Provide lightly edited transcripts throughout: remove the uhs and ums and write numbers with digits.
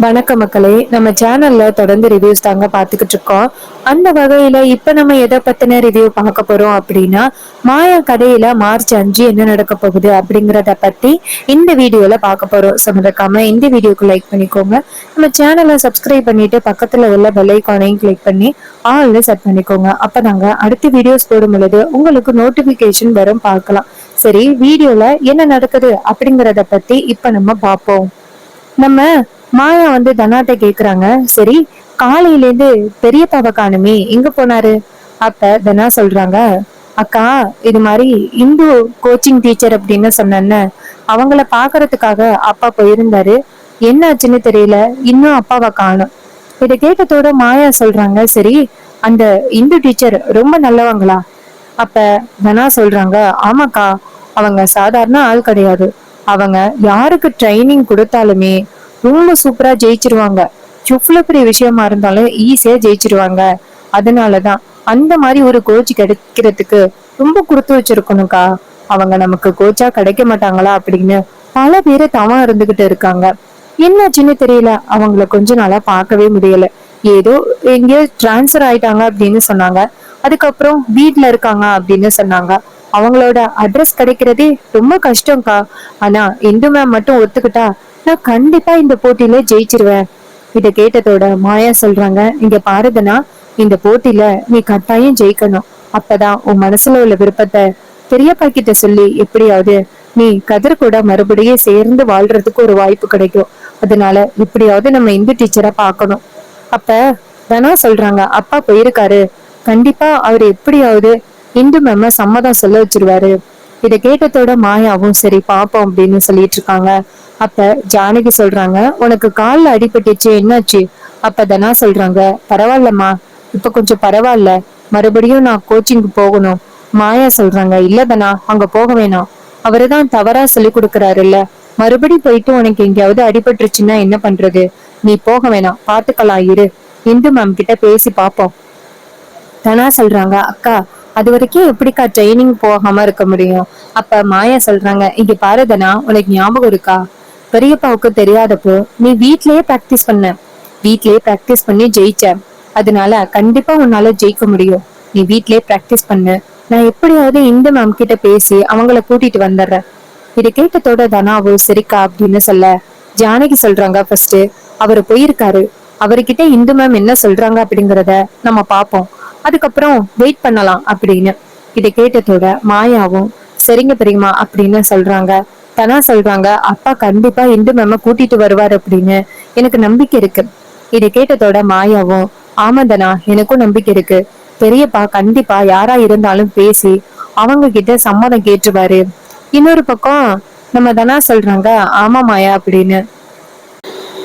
வணக்க மக்களே, நம்ம சேனல்ல தொடர்ந்து ரிவ்யூஸ் தாங்க பாத்துக்கிட்டு இருக்கோம். அந்த வகையில இப்ப நம்ம எதை பத்தின ரிவ்யூ பார்க்க போறோம் அப்படின்னா, மாயா கதையில மார்ச் 5 என்ன நடக்க போகுது அப்படிங்கறத பத்தி இந்த வீடியோல பார்க்க போறோம். மறக்காம இந்த வீடியோக்கு லைக் பண்ணிக்கோங்க. நம்ம சேனலை சப்ஸ்கிரைப் பண்ணிட்டு பக்கத்துல உள்ள பெல் ஐகானையும் கிளிக் பண்ணி ஆல்ல செட் பண்ணிக்கோங்க. அப்பதாங்க அடுத்த வீடியோஸ் போடும் பொழுது உங்களுக்கு நோட்டிபிகேஷன் வரும், பார்க்கலாம். சரி, வீடியோல என்ன நடக்குது அப்படிங்கறத பத்தி இப்ப நம்ம பார்ப்போம். நம்ம மாயா தனாட்ட கேக்குறாங்க, சரி காலையில இருந்து பெரியப்பாவை காணுமே, எங்க போனாரு? அப்ப தனா சொல்றாங்க, அக்கா இது மாதிரி இந்து கோச்சிங் டீச்சர் அப்படின்னு சொன்ன அவங்கள பாக்குறதுக்காக அப்பா போயிருந்தாரு. என்ன ஆச்சுன்னு தெரியல, இன்னும் அப்பாவை காணும். இதை கேட்டதோட மாயா சொல்றாங்க, சரி அந்த இந்து டீச்சர் ரொம்ப நல்லவங்களா? அப்ப தனா சொல்றாங்க, ஆமாக்கா, அவங்க சாதாரண ஆள் கிடையாது. அவங்க யாருக்கு ட்ரைனிங் கொடுத்தாலுமே ரொம்ப சூப்பரா ஜெயிச்சிருவாங்க. எவ்வளவு பெரிய விஷயமா இருந்தாலும் ஈஸியா ஜெயிச்சிருவாங்க. அதனாலதான் அந்த மாதிரி ஒரு கோச் கிடைக்கிறதுக்கு ரொம்ப கொடுத்து வச்சிருக்கணும்க்கா. அவங்க நமக்கு கோச்சா கிடைக்க மாட்டாங்களா அப்படின்னு பல பேரு தவம் இருந்துகிட்டு இருக்காங்க. என்னாச்சுன்னு தெரியல, அவங்கள கொஞ்ச நாளா பார்க்கவே முடியல. ஏதோ எங்கேயோ டிரான்ஸ்பர் ஆயிட்டாங்க அப்படின்னு சொன்னாங்க. அதுக்கப்புறம் வீட்டுல இருக்காங்க அப்படின்னு சொன்னாங்க. அவங்களோட அட்ரஸ் கிடைக்கிறதே ரொம்ப கஷ்டம்க்கா. ஆனா இந்து மேம் மட்டும் ஒத்துக்கிட்டா நான் கண்டிப்பா இந்த போட்டியில ஜெயிச்சிருவேன். இத கேட்டதோட மாயா சொல்றாங்க, இங்க பாருதுன்னா, இந்த போட்டியில நீ கட்டாயம் ஜெயிக்கணும். அப்பதான் உன் மனசுல உள்ள விருப்பத்தை பெரியப்பா கிட்ட சொல்லி எப்படியாவது நீ கதிர் கூட மறுபடியும் சேர்ந்து வாழ்றதுக்கு ஒரு வாய்ப்பு கிடைக்கும். அதனால இப்படியாவது நம்ம இந்து டீச்சரை பார்க்கணும். அப்ப தனா சொல்றாங்க, அப்பா போயிருக்காரு, கண்டிப்பா அவர் எப்படியாவது இந்து மேம சம்மதம் சொல்ல வச்சிருவாரு. இத கேட்டதோட மாயாவும் சரி பாப்போம் அப்படின்னு சொல்லிட்டு இருக்காங்க. அப்ப ஜானகி சொல்றாங்க, உனக்கு கால்ல அடிபட்டுச்சு, என்னாச்சு? அப்ப தனா சொல்றாங்க, பரவாயில்லம்மா, இப்ப கொஞ்சம் பரவாயில்ல. மறுபடியும் நான் கோச்சிங் போகணும். மாயா சொல்றாங்க, இல்ல தனா, அங்க போக வேணாம். அவருதான் தவறா சொல்லி கொடுக்கறாருல்ல. மறுபடி போயிட்டு உனக்கு எங்கேயாவது அடிபட்டுருச்சுன்னா என்ன பண்றது? நீ போக வேணாம், பாத்துக்கலாம், இரு. இந்து மேம் கிட்ட பேசி பாப்போம். தனா சொல்றாங்க, அக்கா அது வரைக்கும் எப்படிக்கா ட்ரைனிங் போகாம இருக்க முடியும்? அப்ப மாயா சொல்றாங்க, இங்க பாரு தனா, உனக்கு ஞாபகம் இருக்கா, பெரியப்பாவுக்கு தெரியாதப்போ நீ வீட்லயே பிராக்டிஸ் பண்ண, வீட்லயே பிராக்டிஸ் பண்ணி ஜெயிச்ச. அதனால கண்டிப்பா உன்னால ஜெயிக்க முடியும். நீ வீட்லயே பிராக்டிஸ் பண்ணு. நான் எப்படியாவது இந்த மேம் கிட்ட பேசி அவங்கள கூட்டிட்டு வந்துடுறேன். இதை கேட்டதோட தனாவோ சரிக்கா அப்படின்னு சொல்ல, ஜானகி சொல்றாங்க, ஃபர்ஸ்ட் அவரு போயிருக்காரு, அவர்கிட்ட இந்து மேம் என்ன சொல்றாங்க அப்படிங்கறத நம்ம பாப்போம். அதுக்கப்புறம் வெயிட் பண்ணலாம் அப்படின்னு. இதை கேட்டதோட மாயாவும் சரிங்க பெரியமா அப்படின்னு சொல்றாங்க. தனா சொல்றாங்க, அப்பா கண்டிப்பா இந்து மேம கூட்டிட்டு வருவாரு அப்படின்னு எனக்கு நம்பிக்கை இருக்கு. இதை கேட்டதோட மாயாவும், ஆமா தனா, எனக்கும் நம்பிக்கை இருக்கு. பெரியப்பா கண்டிப்பா யாரா இருந்தாலும் பேசி அவங்க கிட்ட சம்மதம் கேட்டுருவாரு. இன்னொரு பக்கம் நம்ம தனா சொல்றாங்க, ஆமா மாயா அப்படின்னு.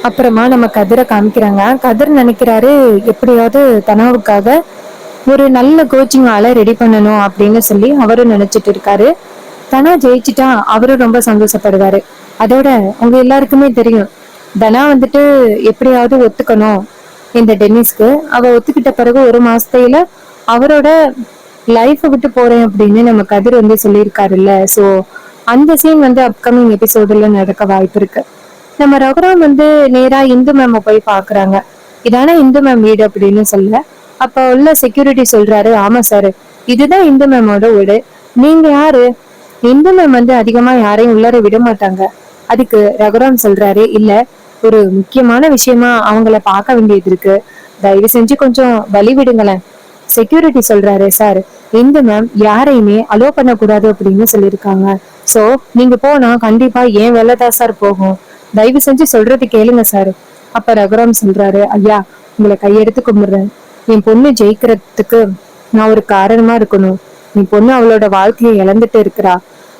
அப்புறமா நம்ம கதிரை காமிக்கிறாங்க. கதிர் நினைக்கிறாரு, எப்படியாவது தனாவுக்காக ஒரு நல்ல கோச்சிங் ஆளை ரெடி பண்ணணும் அப்படின்னு சொல்லி அவரும் நினைச்சிட்டு இருக்காரு. தனா ஜெயிச்சுட்டா அவரும் ரொம்ப சந்தோஷப்படுவாரு. அதோட உங்க எல்லாருக்குமே தெரியும், தனா எப்படியாவது ஒத்துக்கணும் இந்த டென்னிஸ்க்கு. அவ ஒத்துக்கிட்ட பிறகு 1 மாசத்துல அவரோட லைஃப் விட்டு போறேன் அப்படின்னு நம்ம கதிர் சொல்லியிருக்காருல்ல. சோ அந்த சீன் அப்கமிங் எபிசோடுல நடக்க வாய்ப்பு இருக்கு. நம்ம ரகுராம் நேரா இந்து மேம் போய் பாக்குறாங்க. இதானே இந்து மேம் வீடு அப்படின்னு சொல்ல, அப்ப உள்ள செக்யூரிட்டி சொல்றாரு, ஆமா சார், இதுதான் இந்து மேமோட வீடு. நீங்க யாரு? இந்து மேம் அதிகமா யாரையும் உள்ளர விட மாட்டாங்க. அதுக்கு ரகுராம் சொல்றாரு, இல்ல, ஒரு முக்கியமான விஷயமா அவங்கள பார்க்க வேண்டியது இருக்கு, தயவு செஞ்சு கொஞ்சம் வழி விடுங்களேன். செக்யூரிட்டி சொல்றாரு, சார், இந்து மேம் யாரையுமே அலோ பண்ண கூடாது அப்படின்னு சொல்லியிருக்காங்க. சோ நீங்க போனா கண்டிப்பா ஏன் வேலைதான் சார் போகும். தயவு செஞ்சு சொல்றது கேளுங்க சார். அப்ப ரகுராம் சொல்றாரு, ஐயா, உங்களை கையெடுத்து கும்பிடுறேன். என் பொண்ணு ஜெயிக்கிறதுக்கு நான் ஒரு காரணமா இருக்கணும். என் பொண்ணு அவளோட வாழ்க்கையை இழந்துட்டு இருக்கிறா.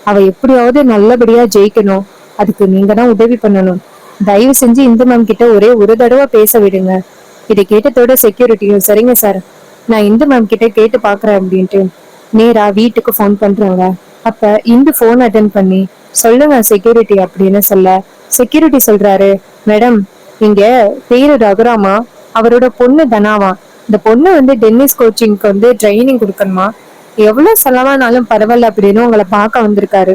அவ எப்படியாவது நல்லபடியா ஜெயிக்கணும். அதுக்கு நீங்க தான் உதவி பண்ணணும். தயவு செஞ்சு இந்து மேம் கிட்ட ஒரே ஒரு தடவை பேச விடுங்க. இதை கேட்டதோட செக்யூரிட்டியும், சரிங்க சார், நான் இந்து மேம் கிட்ட கேட்டு பாக்குறேன் அப்படின்ட்டு நேரா வீட்டுக்கு போன் பண்றாங்க. அப்ப இந்து போன் அட்டன் பண்ணி, சொல்லுங்க செக்யூரிட்டி அப்படின்னு சொல்ல, செக்யூரிட்டி சொல்றாரு, மேடம், இங்க பேரு ரகுராமா, அவரோட பொண்ணு தனாவா. இந்த பொண்ணு டென்னிஸ் கோச்சிங்க்கு ட்ரைனிங் கொடுக்கணுமா, எவ்வளவு செலவானாலும் பரவாயில்ல அப்படின்னு உங்களை பார்க்க வந்திருக்காரு.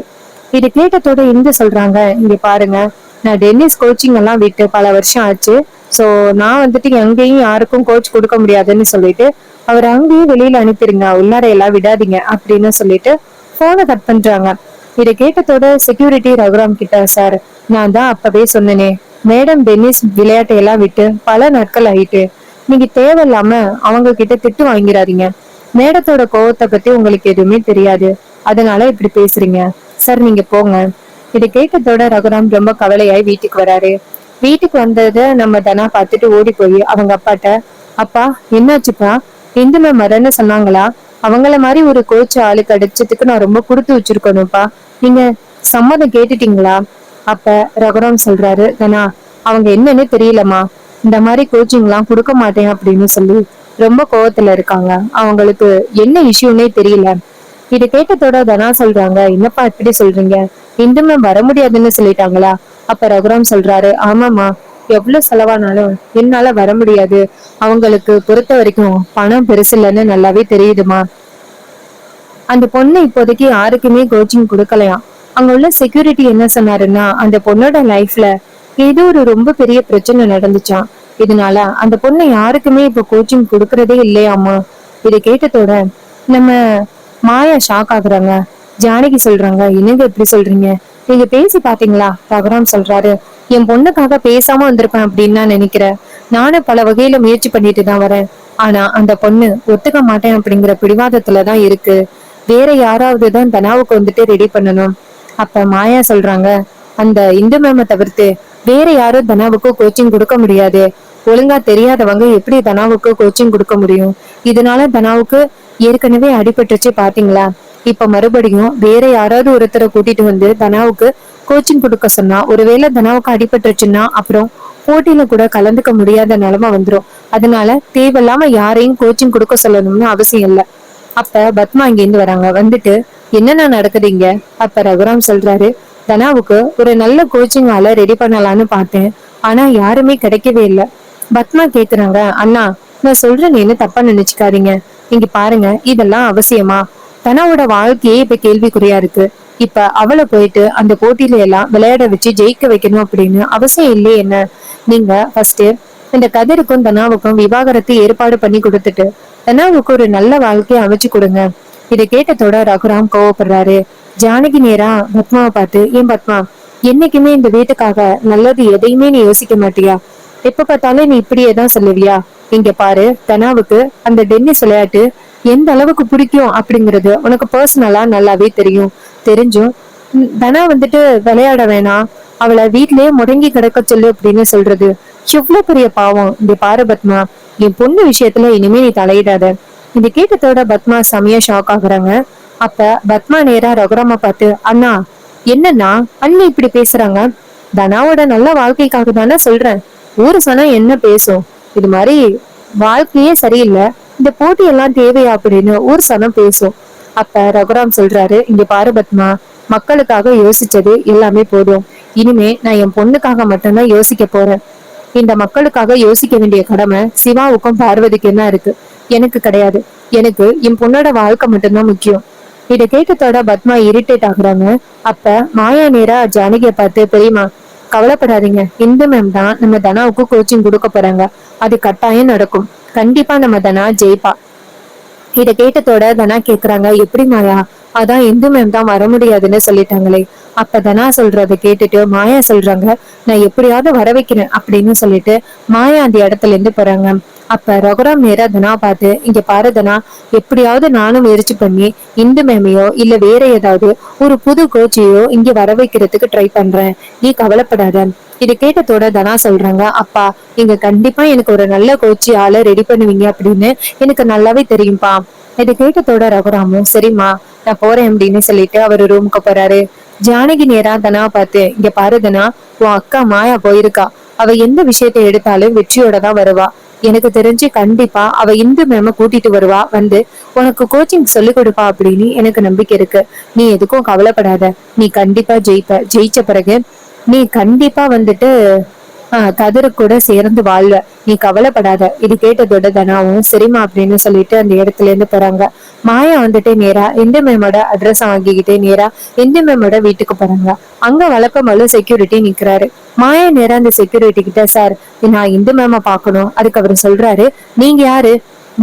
இது கேட்டதோட இந்து சொல்றாங்க, இங்க பாருங்க, நான் டென்னிஸ் கோச்சிங் எல்லாம் விட்டு பல வருஷம் ஆச்சு. சோ நான் வந்துட்டு எங்கேயும் யாருக்கும் கோச் கொடுக்க முடியாதுன்னு சொல்லிட்டு அவர் அங்கேயும் வெளியில அனுப்பிடுங்க, உள்ளார எல்லாம் விடாதீங்க அப்படின்னு சொல்லிட்டு போனை கட் பண்றாங்க. இதை கேட்டதோட செக்யூரிட்டி ரகுராம் கிட்ட, சார் நான் தான் அப்பவே சொன்னேனே, மேடம் டென்னிஸ் விளையாட்டையெல்லாம் விட்டு பல நாட்கள் ஆயிட்டு, நீங்க தேவையில்லாம அவங்க கிட்ட திட்டு வாங்கிறாதீங்க. மேடத்தோட கோவத்தை பத்தி உங்களுக்கு எதுவுமே தெரியாது, அதனால இப்படி பேசுறீங்க. சார் நீங்க போங்க. இதை கேட்டதோட ரகுராம் ரொம்ப கவலையாய் வீட்டுக்கு வராரு. வீட்டுக்கு வந்தத நம்ம தனா பார்த்துட்டு ஓடி போய் அவங்க அப்பாட்ட, அப்பா என்னாச்சுப்பா, இந்து மேம் வரேன்னு சொன்னாங்களா? அவங்கள மாதிரி ஒரு கோச் ஆளு கிடைச்சதுக்கு நான் ரொம்ப கொடுத்து வச்சிருக்கணும்ப்பா, நீங்க சம்மதம் கேட்டுட்டீங்களா? அப்ப ரகுராம் சொல்றாரு, தனா அவங்க என்னன்னு தெரியலம்மா, இந்த மாதிரி கோச்சிங் எல்லாம் கொடுக்க மாட்டேன் அப்படின்னு சொல்லி ரொம்ப கோவத்துல இருக்காங்க, அவங்களுக்கு என்ன இஷ்யூன்னே தெரியல. இதை கேட்டதோட தனா சொல்றாங்க, என்னப்பா இப்படி சொல்றீங்க, இந்து மேம் வர முடியாதுன்னு சொல்லிட்டாங்களா? அப்ப ரகுராம் சொல்றாரு, ஆமாமா, எவ்வளவு செலவானாலும் என்னால வர முடியாது, அவங்களுக்கு பொறுத்த வரைக்கும் பணம் பெருசு இல்லைன்னு நல்லாவே தெரியுதுமா. அந்த பொண்ணு இப்போதைக்கு யாருக்குமே கோச்சிங் கொடுக்கலையாம். அங்க உள்ள செக்யூரிட்டி என்ன சொன்னாருன்னா, அந்த பொண்ணோட லைஃப்ல ஏதோ ஒரு ரொம்ப பெரிய பிரச்சனை நடந்துச்சாம், இதனால அந்த பொண்ணு யாருக்குமே இப்ப கோச்சிங் கொடுக்கறதே இல்லையாமா. இதை கேட்டதோட நம்ம மாயா ஷாக் ஆகுறாங்க. ஜானகி சொல்றாங்க, என்னங்க எப்படி சொல்றீங்க, நீங்க பேசி பாத்தீங்களா? ரகுராம் சொல்றாரு, என் பொண்ணுக்காக பேசாம வந்திருப்பேன் அப்படின்னு நான் நினைக்கிறேன். நானும் பல வகையில முயற்சி பண்ணிட்டு தான் வரேன், ஆனா அந்த பொண்ணு ஒத்துக்க மாட்டேன் அப்படிங்கிற பிடிவாதத்துலதான் இருக்கு. வேற யாராவது தான் தனாவுக்கு வந்துட்டு ரெடி பண்ணணும். அப்ப மாயா சொல்றாங்க, அந்த இந்து மேம தவிர்த்து வேற யாரும் தனாவுக்கு கோச்சிங் கொடுக்க முடியாது. ஒழுங்கா தெரியாதவங்க எப்படி தனாவுக்கு கோச்சிங் கொடுக்க முடியும்? இதனால தனாவுக்கு ஏற்கனவே அடிபட்டுச்சு பாத்தீங்களா? இப்ப மறுபடியும் வேற யாராவது ஒருத்தரை கூட்டிட்டு வந்து தனாவுக்கு கோச்சிங் கொடுக்க சொன்னா, ஒருவேளை தனாவுக்கு அடிபட்டுருச்சுன்னா அப்புறம் போட்டியில கூட கலந்துக்க முடியாத நிலைமை வந்துரும். அதனால தேவையில்லாம யாரையும் கோச்சிங் கொடுக்க சொல்லணும்னு அவசியம் இல்ல. அப்ப பத்மா இங்கேருந்து வராங்க. வந்துட்டு, என்னென்ன நடக்குதுங்க? அப்ப ரகுராம் சொல்றாரு, தனாவுக்கு ஒரு நல்ல கோச்சிங் ஆள ரெடி பண்ணலான்னு பார்த்தேன், ஆனா யாருமே கிடைக்கவே இல்லை. பத்மா கேக்குறாங்க, அண்ணா நான் சொல்றேன்னு தப்பா நினைச்சுக்காதீங்க, இங்க பாருங்க, இதெல்லாம் அவசியமா? தனாவோட வாழ்க்கையே இப்ப கேள்விக்குறியா இருக்கு. இப்ப அவளை போயிட்டு அந்த போட்டியில எல்லாம் விளையாட வச்சு ஜெயிக்க வைக்கணும் அப்படின்னு அவசியம் இல்லையே என்ன? நீங்க ஃபர்ஸ்ட் இந்த கதிருக்கும் தனாவுக்கும் விவாகரத்து ஏற்பாடு பண்ணி கொடுத்துட்டு தனாவுக்கு ஒரு நல்ல வாழ்க்கையை அமைச்சு கொடுங்க. இதை கேட்டதோட ரகுராம் கோவப்படுறாரு. ஜானகி நேரா பத்மாவை பார்த்து, ஏன் பத்மா, என்னைக்குமே இந்த வீட்டுக்காக நல்லது எதையுமே நீ யோசிக்க மாட்டியா? எப்ப பார்த்தாலும் நீ இப்படியேதான் சொல்லுவியா? இங்க பாரு, தனாவுக்கு அந்த டென்னிஸ் விளையாட்டு எந்த அளவுக்கு பிடிக்கும் அப்படிங்கறது உனக்கு பர்சனலா நல்லாவே தெரியும். தெரிஞ்சும் தனா வந்துட்டு விளையாட வேணாம், அவளை வீட்லயே முடங்கி கிடக்க சொல்லு அப்படின்னு சொல்றது எவ்வளவு பெரிய பாவம். இந்த பாரு பத்மா, என் பொண்ணு விஷயத்துல இனிமே நீ தலையிடாத. இந்த கேட்டதோட பத்மா செமையா ஷாக் ஆகுறாங்க. அப்ப பத்மா நேரா ரகுராம பார்த்து, அண்ணா என்னன்னா அண்ணி இப்படி பேசுறாங்க? தனாவோட நல்ல வாழ்க்கைக்காக தானே சொல்றேன், ஊரு சொன்னா என்ன பேசும்? இது மாதிரி வாழ்க்கையே சரியில்லை, இந்த போட்டி எல்லாம் தேவையா அப்படின்னு ஊர் சனம் பேசும். அப்ப ரகுராம் சொல்றாரு, இங்க பாரு பத்மா, மக்களுக்காக யோசிச்சது எல்லாமே போதும், இனிமே நான் என் பொண்ணுக்காக மட்டும்தான் யோசிக்க போறேன். இந்த மக்களுக்காக யோசிக்க வேண்டிய கடமை சிவாவுக்கும் பார்வதிக்கும் தான் இருக்கு, எனக்கு கிடையாது. எனக்கு என் பொண்ணோட வாழ்க்கை மட்டும்தான் முக்கியம். இதை கேட்டதோட பத்மா இரிட்டேட் ஆகுறாங்க. அப்ப மாயா நேரா ஜானகியை பார்த்து, பெரியமா கவலைப்படாதீங்க, இந்த மேம் தான் நம்ம தனாவுக்கு கோச்சிங் கொடுக்க போறாங்க, அது கட்டாயம் நடக்கும், கண்டிப்பா நம்ம தனா ஜெயிப்பா. இதை கேட்டதோட தனா கேக்குறாங்க, எப்படி மாயா, அதான் இந்து மேம் தான் வர முடியாதுன்னு சொல்லிட்டாங்களே? அப்ப தனா சொல்றத கேட்டுட்டு மாயா சொல்றாங்க, நான் எப்படியாவது வர வைக்கிறேன் அப்படின்னு சொல்லிட்டு மாயா அந்த இடத்துல இருந்து போறாங்க. அப்ப ரகுராம் நேரா தனா பார்த்து, இங்க பாரு தனா, எப்படியாவது நானும் முயற்சி பண்ணி இந்து மேமையோ இல்ல வேற ஏதாவது ஒரு புது கோச்சையோ இங்க வர வைக்கிறதுக்கு ட்ரை பண்றேன், நீ கவலைப்படாத. இது கேட்டதோட தனா சொல்றாங்க, அப்பா நீங்க கண்டிப்பா எனக்கு ஒரு நல்ல கோச்சி ஆளை ரெடி பண்ணுவீங்க அப்படின்னு எனக்கு நல்லாவே தெரியும்பா. இதை கேட்டதோட ரகுராமும், சரிம்மா நான் போறேன் அப்படின்னு சொல்லிட்டு அவரு ரூமுக்கு போறாரு. ஜானகி நேரா தனா பார்த்து, இங்க பாரு தனா, உன் அக்கா மாயா போயிருக்கா, அவ எந்த விஷயத்தை எடுத்தாலும் வெற்றியோட தான் வருவா. எனக்கு தெரிஞ்சு கண்டிப்பா அவ இந்து மேம கூட்டிட்டு வருவா, வந்து உனக்கு கோச்சிங் சொல்லி கொடுப்பா அப்படின்னு எனக்கு நம்பிக்கை இருக்கு. நீ எதுக்கும் கவலைப்படாத, நீ கண்டிப்பா ஜெயிப்ப. ஜெயிச்ச பிறகு நீ கண்டிப்பா வந்துட்டு கதிரு கூட சேர்ந்து வாழ்வ, நீ கவலைப்படாத. இது கேட்டதோட தனாவும் சரிமா அப்படின்னு சொல்லிட்டு அந்த இடத்துல இருந்து போறாங்க. மாயா வந்துட்டு நேரா இந்து மேமோட அட்ரஸ் வாங்கிக்கிட்டே நேரா இந்து மேமோட வீட்டுக்கு போறாங்க. அங்க வழக்கம் போல செக்யூரிட்டி நிக்கிறாரு. மாயா நேரா அந்த செக்யூரிட்டி கிட்ட, சார் நான் இந்து மேம பாக்கணும். அதுக்கு அவரு சொல்றாரு, நீங்க யாரு?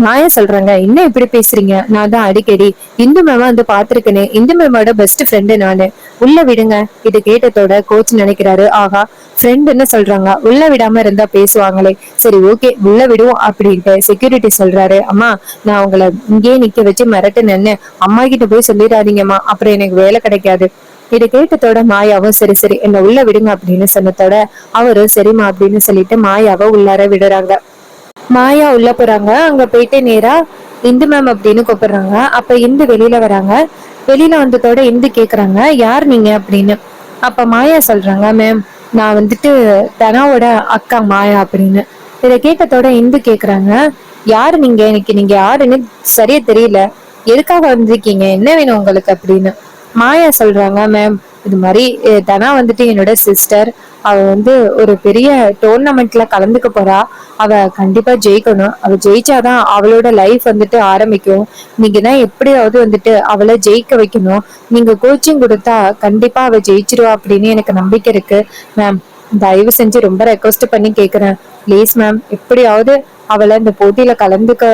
மாயா சொல்றாங்க, என்ன இப்படி பேசுறீங்க? நான் தான் அடிக்கடி இந்து மேம வந்து பாத்திருக்கேனே, இந்து மேமோட பெஸ்ட் ஃப்ரெண்டு நானு, உள்ள விடுங்க. இது கேட்டதோட கோச் நினைக்கிறாரு, ஆகா ஃப்ரெண்டுன்னு சொல்றாங்க, உள்ள விடாம இருந்தா பேசுவாங்களே, சரி ஓகே உள்ள விடுவோம் அப்படின்ட்டு செக்யூரிட்டி சொல்றாரு. அம்மா நான் உங்களை இங்கேயே நிக்க வச்சு மிரட்டுனேன்னு அம்மா கிட்ட போய் சொல்லிடாதீங்கம்மா, அப்புறம் எனக்கு வேலை கிடைக்காது. இது கேட்டதோட மாயாவும் சரி சரி என்ன உள்ள விடுங்க அப்படின்னு சொன்னதோட அவரு சரிம்மா அப்படின்னு சொல்லிட்டு மாயாவை உள்ளார விடுறாங்க. மாயா உள்ள போறாங்க. அங்க போயிட்டு நேரா இந்து மேம் அப்படின்னு கூப்பிடுறாங்க. அப்ப இந்து வெளியில வராங்க. வெளியில வந்ததோட இந்து கேக்குறாங்க, யார் நீங்க அப்படின்னு. அப்ப மாயா சொல்றாங்க, மேம் நான் வந்துட்டு தனாவோட அக்கா மாயா அப்படின்னு. இதை கேட்டதோட இந்து கேக்குறாங்க, யாரு நீங்க? எனக்கு நீங்க யாருன்னு சரியா தெரியல, எதுக்காக வந்திருக்கீங்க, என்ன வேணும் உங்களுக்கு அப்படின்னு. மாயா சொல்றாங்க, மேம் இது மாதிரி தனா வந்துட்டு என்னோட சிஸ்டர், அவ வந்து ஒரு பெரிய டோர்னமெண்ட்ல கலந்துக்க போறா, அவ கண்டிப்பா ஜெயிக்கணும், அவ ஜெயிச்சாதான் அவளோட லைஃப் வந்துட்டு ஆரம்பிக்கும், நீங்க தான் எப்படியாவது வந்துட்டு அவளை ஜெயிக்க வைக்கணும், நீங்க கோச்சிங் கொடுத்தா கண்டிப்பா அவ ஜெயிச்சிருவா அப்படின்னு எனக்கு நம்பிக்கை இருக்கு மேம், தயவு செஞ்சு ரொம்ப ரெக்வஸ்ட் பண்ணி கேக்குறேன், ப்ளீஸ் மேம் எப்படியாவது அவளை இந்த போட்டியில கலந்துக்க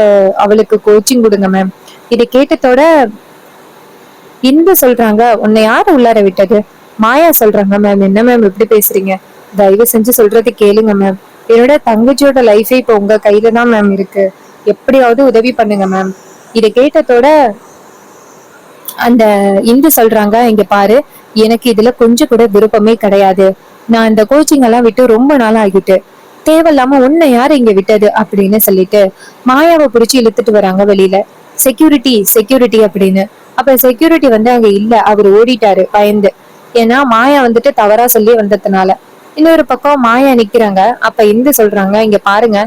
அவளுக்கு கோச்சிங் கொடுங்க மேம். இதை கேட்டதோட இந்து சொல்றாங்க, உன்னை யாரு உள்ளார விட்டது? மாயா சொல்றாங்க, மேம் என்ன மேம் இப்படி பேசுறீங்க, தயவு செஞ்சு சொல்றது கேளுங்க மேம், என்னோட தங்கச்சியோட லைஃபே இப்ப உங்க கையில தான் மேம் இருக்கு, எப்படியாவது உதவி பண்ணுங்க மேம். இதை கேட்டதோட அந்த இந்து சொல்றாங்க, இங்க பாரு எனக்கு இதுல கொஞ்சம் கூட விருப்பமே கிடையாது, நான் இந்த கோச்சிங் எல்லாம் விட்டு ரொம்ப நாள் ஆகிட்டு, தேவையில்லாம உன்னை யாரு இங்க விட்டது அப்படின்னு சொல்லிட்டு மாயாவை பிடிச்சி இழுத்துட்டு வராங்க வெளியில. செக்யூரிட்டி செக்யூரிட்டி அப்படின்னு. அப்ப செக்யூரிட்டி வந்து அங்க இல்ல, அவர் ஓடிட்டாரு பயந்து, ஏன்னா மாயா வந்துட்டு தவறா சொல்லி வந்ததுனால. இன்னொரு பக்கம் மாயா நிக்கிறாங்க. அப்ப இந்து சொல்றாங்க, இங்க பாருங்க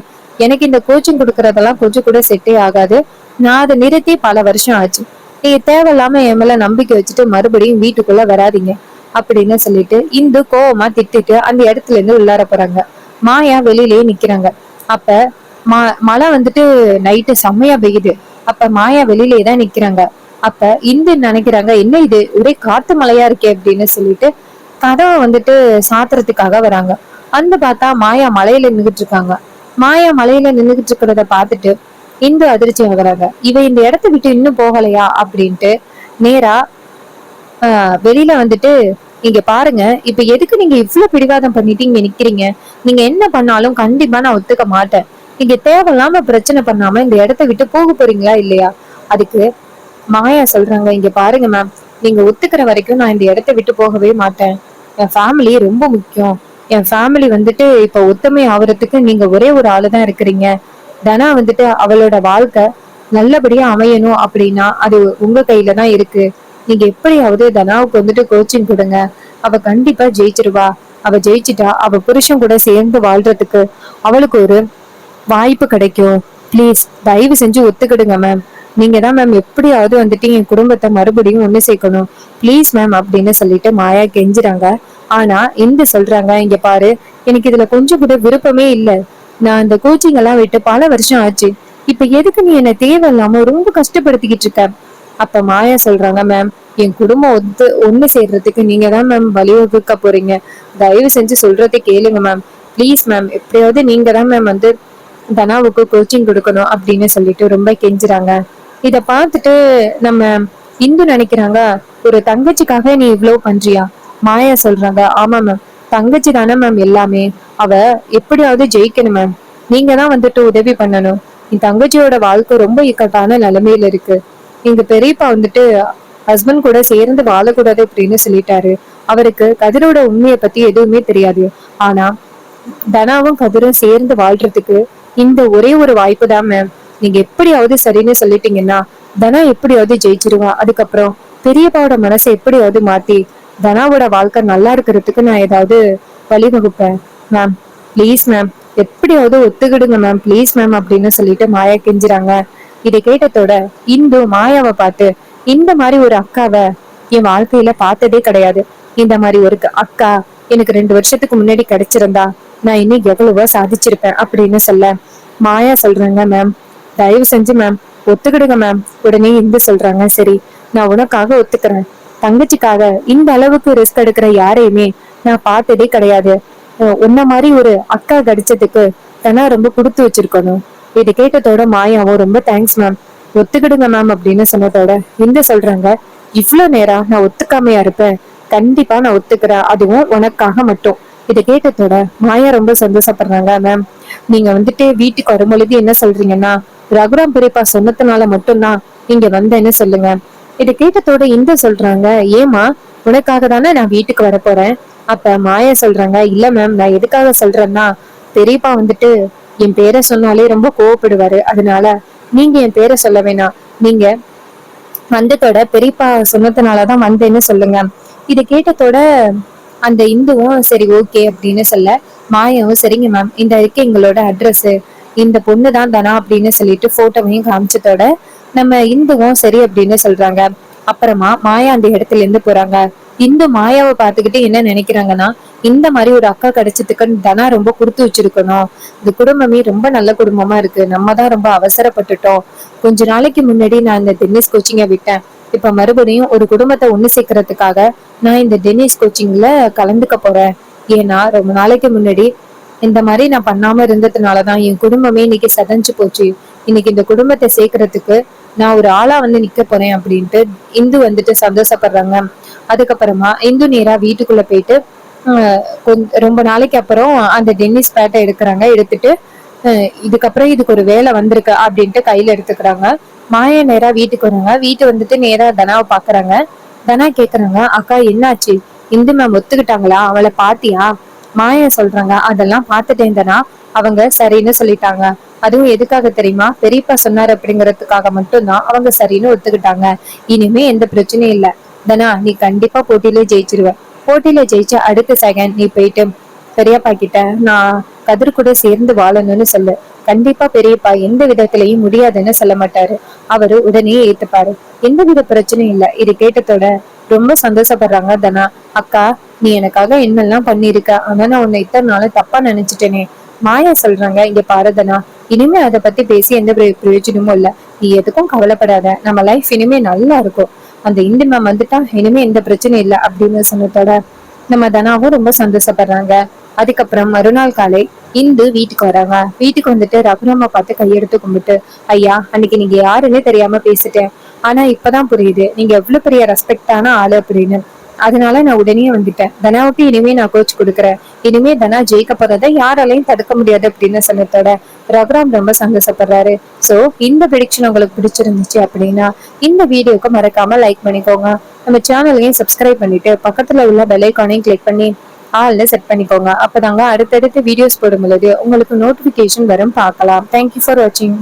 எனக்கு இந்த கோச்சிங் கொடுக்கறதெல்லாம் கொஞ்சம் கூட செட்டே ஆகாது, நான் அதை நிறுத்தி பல வருஷம் ஆச்சு, நீங்க தேவையில்லாம என் மேல நம்பிக்கை வச்சுட்டு மறுபடியும் வீட்டுக்குள்ள வராதிங்க அப்படின்னு சொல்லிட்டு இந்து கோவமா திட்டிட்டு அந்த இடத்துல இருந்து உள்ளார போறாங்க. மாயா வெளியிலேயே நிக்கிறாங்க. அப்ப மழை வந்துட்டு நைட்டு செம்மையா பெய்யுது. அப்ப மாயா வெளியிலேயே தான் நிக்கிறாங்க. அப்ப இந்து நினைக்கிறாங்க, என்ன இது ஒரே காத்து மழையா இருக்கே அப்படின்னு சொல்லிட்டு கதவை வந்துட்டு சாத்துறதுக்காக வராங்க. வந்து பார்த்தா மாயா மலையில நின்றுட்டு இருக்காங்க. மாயா மலையில நின்றுட்டு இருக்கிறத பார்த்துட்டு இந்து அதிர்ச்சி ஆகுறாங்க. இவ இந்த இடத்த விட்டு இன்னும் போகலையா அப்படின்ட்டு நேரா வெளியில வந்துட்டு, இங்க பாருங்க இப்ப எதுக்கு நீங்க இவ்வளவு பிடிவாதம் பண்ணிட்டு இங்க நிக்கிறீங்க, நீங்க என்ன பண்ணாலும் கண்டிப்பா நான் ஒத்துக்க மாட்டேன், நீங்க தேவையில்லாம பிரச்சனை பண்ணாம இந்த இடத்த விட்டு போக போறீங்களா இல்லையா. அதுக்கு மாயா சொல்றாங்க, இங்க பாருங்க மேம், நீங்க ஒத்துக்கிற வரைக்கும் நான் இந்த இடத்த விட்டு போகவே மாட்டேன், என் ஃபேமிலி ரொம்ப முக்கியம், என் ஃபேமிலி வந்துட்டு இப்ப ஒத்துமை ஆகுறதுக்கு நீங்க ஒரே ஒரு ஆளுதான் இருக்கிறீங்க, தனா வந்துட்டு அவளோட வாழ்க்கை நல்லபடியா அமையணும் அப்படின்னா அது உங்க கையில தான் இருக்கு, நீங்க எப்படியாவது தனாவுக்கு வந்துட்டு கோச்சிங் கொடுங்க, அவ கண்டிப்பா ஜெயிச்சிருவா, அவ ஜெயிச்சிட்டா அவ புருஷன் கூட சேர்ந்து வாழ்றதுக்கு அவளுக்கு ஒரு வாய்ப்பு கிடைக்கும், ப்ளீஸ் தயவு செஞ்சு ஒத்துக்கிடுங்க மேம், நீங்க தான் மேம் எப்படியாவது வந்துட்டு என் குடும்பத்தை மறுபடியும் ஒண்ணு சேர்க்கணும், ப்ளீஸ் மேம் அப்படின்னு சொல்லிட்டு மாயா கெஞ்சுறாங்க. ஆனா இந்த சொல்றாங்க, இங்க பாரு எனக்கு இதுல கொஞ்சம் கூட விருப்பமே இல்ல, நான் இந்த கோச்சிங் எல்லாம் விட்டு பல வருஷம் ஆச்சு, இப்ப எதுக்கு நீ என்ன தேவையில்லாம ரொம்ப கஷ்டப்படுத்திக்கிட்டு இருக்க. அப்ப மாயா சொல்றாங்க, மேம் என் குடும்பம் ஒண்ணு சேர்றதுக்கு நீங்க தான் மேம் வழிவகுக்க போறீங்க, தயவு செஞ்சு சொல்றதை கேளுங்க மேம், ப்ளீஸ் மேம் எப்படியாவது நீங்க தான் மேம் வந்து தனாவுக்கு கோச்சிங் கொடுக்கணும் அப்படின்னு சொல்லிட்டு ரொம்ப கெஞ்சுறாங்க. இத பார்த்துட்டு நம்ம இந்து நினைக்கிறாங்க, ஒரு தங்கச்சிக்காக நீ இவ்வளவு பண்றியா. மாயா சொல்றாங்க, ஆமா மேம் தங்கச்சி தானே மேம் எல்லாமே, அவ எப்படியாவது ஜெயிக்கணும் மேம், நீங்க தான் வந்துட்டு உதவி பண்ணணும், என் தங்கச்சியோட வாழ்க்கை ரொம்ப இக்கட்டான நிலைமையில இருக்கு, எங்க பெரியப்பா வந்துட்டு ஹஸ்பண்ட் கூட சேர்ந்து வாழக்கூடாது அப்படின்னு சொல்லிட்டாரு, அவருக்கு கதிரோட உண்மையை பத்தி எதுவுமே தெரியாது, ஆனா தனாவும் கதிரும் சேர்ந்து வாழ்றதுக்கு இந்த ஒரே ஒரு வாய்ப்பு தான் மேம், நீங்க எப்படியாவது சரின்னு சொல்லிட்டீங்கன்னா தனா எப்படியாவது ஜெயிச்சிருவா, அதுக்கப்புறம் பெரியப்பாவோட மனசை எப்படியாவது மாத்தி தனாவோட வாழ்க்கை நல்லா இருக்கிறதுக்கு நான் ஏதாவது வழிவகுப்பேன் மேம், ப்ளீஸ் மேம் எப்படியாவது ஒத்துக்கிடுங்க மேம், ப்ளீஸ் மேம் அப்படின்னு சொல்லிட்டு மாயா கெஞ்சுறாங்க. இதை கேட்டதோட இந்து மாயாவை பார்த்து, இந்த மாதிரி ஒரு அக்காவை என் வாழ்க்கையில பார்த்ததே கிடையாது, இந்த மாதிரி ஒரு அக்கா எனக்கு 2 வருஷத்துக்கு முன்னாடி கிடைச்சிருந்தா நான் இன்னும் எவ்வளவோ சாதிச்சிருப்பேன் அப்படின்னு சொல்ல, மாயா சொல்றாங்க, மேம் தயவு செஞ்சு மேம் ஒத்துக்கிடுங்க மேம். உடனே இந்து சொல்றாங்க, சரி நான் உனக்காக ஒத்துக்கிறேன். தங்கச்சிக்காக இந்த அளவுக்கு ரிஸ்க் எடுக்கிற யாரையுமே நான் பார்த்ததே கிடையாது. உன்ன மாதிரி ஒரு அக்கா கிடைச்சதுக்கு தானே ரொம்ப கொடுத்து வச்சிருக்கணும். இதை கேட்டதோட மாயாவும் ரொம்ப தேங்க்ஸ் மேம், ஒத்துக்கிடுங்க மேம் அப்படின்னு சொன்னதோட இந்த சொல்றாங்க, இவ்வளவு நேரம் நான் ஒத்துக்காமையா இருப்பேன், கண்டிப்பா நான் ஒத்துக்கிறேன், அதுவும் உனக்காக மட்டும். இதை கேட்டதோட மாயா ரொம்ப சந்தோஷப்படுறாங்க. மேம் நீங்க வந்துட்டு வீட்டுக்கு வரும்பொழுது என்ன சொல்றீங்கன்னா, ரகுராம் பெரியப்பா சொன்னதுனால மட்டும்தான் இங்க வந்தேன்னு சொல்லுங்க. இதை கேட்டதோட இந்த சொல்றாங்க, ஏமா உனக்காக தானே நான் வீட்டுக்கு வர போறேன். அப்ப மாயா சொல்றாங்க, இல்ல மேம் நான் எதுக்காக சொல்றேன்னா, பெரியப்பா வந்துட்டு என் பேரை சொன்னாலே ரொம்ப கோவப்படுவாரு, அதனால நீங்க என் பேரை சொல்ல வேணாம், நீங்க வந்ததோட பெரியப்பா சொன்னதுனாலதான் வந்தேன்னு சொல்லுங்க. இதை கேட்டதோட அந்த இந்துவும் சரி ஓகே அப்படின்னு சொல்ல, மாயாவும் சரிங்க மேம் இந்த இருக்கு எங்களோட அட்ரஸ், இந்த பொண்ணு தான் தனா அப்படின்னு சொல்லிட்டு போட்டோவையும் காமிச்சதோட நம்ம இந்துவும் சரி அப்படின்னு சொல்றாங்க. அப்புறமா மாயா அந்த இடத்துல இருந்து போறாங்க. இந்து மாயாவை பார்த்துக்கிட்டு என்ன நினைக்கிறாங்கன்னா, இந்த மாதிரி ஒரு அக்கா கிடைச்சதுக்கு தனா ரொம்ப கொடுத்து வச்சிருக்கணும், இந்த குடும்பமே ரொம்ப நல்ல குடும்பமா இருக்கு, நம்ம தான் ரொம்ப அவசரப்பட்டுட்டோம். கொஞ்ச நாளைக்கு முன்னாடி நான் இந்த டென்னிஸ் கோச்சிங்க விட்டேன், இப்ப மறுபடியும் ஒரு குடும்பத்தை ஒண்ணு சேர்க்கறதுக்காக நான் இந்த டென்னிஸ் கோச்சிங்ல கலந்துக்க போறேன். ஏன்னா ரொம்ப நாளைக்கு முன்னாடி இந்த மாதிரி நான் பண்ணாம இருந்ததுனாலதான் என் குடும்பமே இன்னைக்கு சதஞ்சு போச்சு. இன்னைக்கு இந்த குடும்பத்தை சேர்க்கறதுக்கு நான் ஒரு ஆளா வந்து நிக்க போறேன் அப்படின்ட்டு இந்து வந்துட்டு சந்தோஷப்படுறாங்க. அதுக்கப்புறமா இந்து நேரா வீட்டுக்குள்ள போயிட்டு ரொம்ப நாளைக்கு அப்புறம் அந்த டென்னிஸ் பேட்டை எடுக்கிறாங்க. எடுத்துட்டு இதுக்கப்புறம் இதுக்கு ஒரு வேலை வந்திருக்கு அப்படின்ட்டு கையில எடுத்துக்கிறாங்க. மாயா நேரா வீட்டுக்கு வராங்க. வீட்டு வந்துட்டு நேரா தனாவை பாக்குறாங்க. தனா கேக்குறாங்க, அக்கா என்னாச்சு, இந்து மேம் ஒத்துக்கிட்டாங்களா, அவளை பாத்தியா? மாயா சொல்றாங்க, அதெல்லாம் பாத்துட்டேன் தனா, அவங்க சரின்னு சொல்லிட்டாங்க. அதுவும் எதுக்காக தெரியுமா, பெரியப்பா சொன்னாரு அப்படிங்கறதுக்காக மட்டும்தான் அவங்க சரின்னு ஒத்துக்கிட்டாங்க. இனிமே எந்த பிரச்சனையும் இல்ல தனா, நீ கண்டிப்பா போட்டியிலே ஜெயிச்சிருவ. போட்டியில ஜெயிச்ச அடுத்த செகண்ட் நீ போயிட்டு பெரியப்பா கிட்ட நான் கதிர் கூட சேர்ந்து வாழணும்னு சொல்லு. கண்டிப்பா பெரியப்பா எந்த விதத்திலையும் முடியாதுன்னு சொல்ல மாட்டாரு, அவரு உடனே ஏத்துப்பாரு. எந்த வித பிரச்சனையும் இல்ல. இது கேட்டதோட ரொம்ப சந்தோஷப்படுறாங்க தனா. அக்கா நீ எனக்காக என்னெல்லாம் பண்ணிருக்க, ஆனா நான் உன்னை இத்தனை நாளும் தப்பா நினைச்சிட்டேனே. மாயா சொல்றாங்க, இங்க பாரு தனா, இனிமே அதை பத்தி பேசி எந்த பிரயோஜனமும் இல்ல, நீ எதுக்கும் கவலைப்படாத, நம்ம லைஃப் இனிமே நல்லா இருக்கும். அந்த இந்து மேம் வந்துட்டா இனிமே எந்த பிரச்சனையும் இல்லை அப்படின்னு சொன்னதோட நம்ம தனாவும் ரொம்ப சந்தோஷப்படுறாங்க. அதுக்கப்புறம் மறுநாள் காலை இந்து வீட்டுக்கு வராங்க. வீட்டுக்கு வந்துட்டு ரகுராம பார்த்து கையெடுத்து கும்பிட்டு, ஐயா அன்னைக்கு நீங்க யாருன்னே தெரியாம பேசிட்டேன், ஆனா இப்பதான் புரியுது நீங்க எவ்வளவு பெரிய ரெஸ்பெக்டான ஆளு அப்படின்னு. அதனால நான் உடனே வந்துட்டேன். தனாவுக்கு இனிமே நான் கோச் கொடுக்குறேன், இனிமே தனா ஜெயிக்க போறதை யாராலையும் தடுக்க முடியாது அப்படின்னு சொன்னதோட ரகுராம் ரொம்ப சந்தோஷப்படுறாரு. சோ இந்த ப்ரெடிக்ஷன் உங்களுக்கு பிடிச்சிருந்துச்சு அப்படின்னா இந்த வீடியோக்கு மறக்காம லைக் பண்ணிக்கோங்க. நம்ம சேனலையும் சப்ஸ்கிரைப் பண்ணிட்டு பக்கத்துல உள்ள பெல் ஐகானையும் கிளிக் பண்ணி ஆல்ல செட் பண்ணிக்கோங்க. அப்பதாங்க அடுத்தடுத்து வீடியோஸ் போடும் பொழுது உங்களுக்கு நோட்டிபிகேஷன் வரும், பார்க்கலாம். தேங்க்யூ ஃபார் வாட்சிங்.